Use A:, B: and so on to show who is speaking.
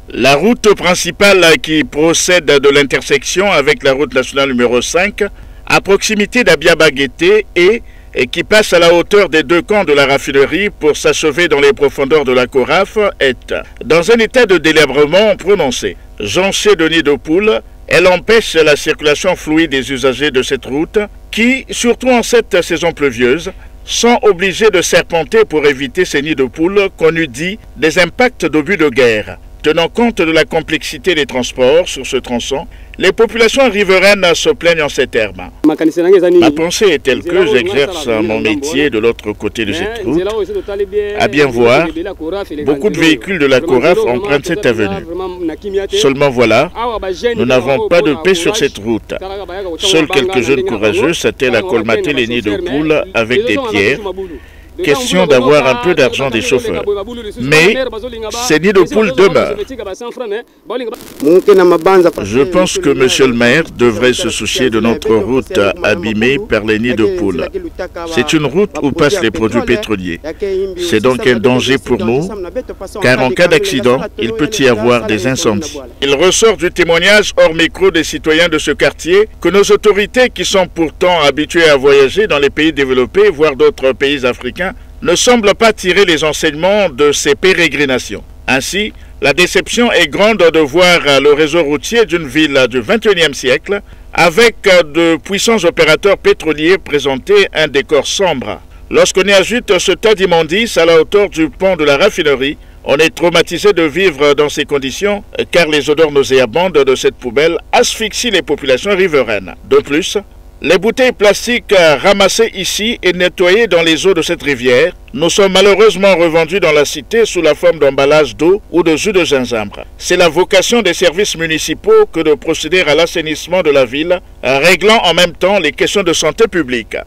A: La route principale qui procède de l'intersection avec la route nationale numéro 5, à proximité d'Abia-Bagueté et qui passe à la hauteur des deux camps de la raffinerie pour s'achever dans les profondeurs de la Corafe, est dans un état de délabrement prononcé. Jonchée de nids de poules, elle empêche la circulation fluide des usagers de cette route qui, surtout en cette saison pluvieuse, sont obligés de serpenter pour éviter ces nids de poules qu'on eût dit des impacts d'obus de guerre. Tenant compte de la complexité des transports sur ce tronçon, les populations riveraines se plaignent en ces termes. Ma pensée est telle que j'exerce mon métier de l'autre côté de cette route. À bien voir, beaucoup de véhicules de la Corafe empruntent cette avenue. Seulement voilà, nous n'avons pas de paix sur cette route. Seuls quelques jeunes courageux s'attellent à colmater les nids de poules avec des pierres. Question d'avoir un peu d'argent des chauffeurs. Mais ces nids de poules demeurent. Je pense que monsieur le maire devrait se soucier de notre route abîmée par les nids de poules. C'est une route où passent les produits pétroliers. C'est donc un danger pour nous, car en cas d'accident, il peut y avoir des incendies. Il ressort du témoignage hors micro des citoyens de ce quartier que nos autorités, qui sont pourtant habituées à voyager dans les pays développés, voire d'autres pays africains, ne semblent pas tirer les enseignements de ces pérégrinations. Ainsi, la déception est grande de voir le réseau routier d'une ville du XXIe siècle avec de puissants opérateurs pétroliers présenter un décor sombre. Lorsqu'on y ajoute ce tas d'immondices à la hauteur du pont de la raffinerie, on est traumatisé de vivre dans ces conditions car les odeurs nauséabondes de cette poubelle asphyxient les populations riveraines. De plus, les bouteilles plastiques ramassées ici et nettoyées dans les eaux de cette rivière nous sont malheureusement revendues dans la cité sous la forme d'emballage d'eau ou de jus de gingembre. C'est la vocation des services municipaux que de procéder à l'assainissement de la ville, réglant en même temps les questions de santé publique.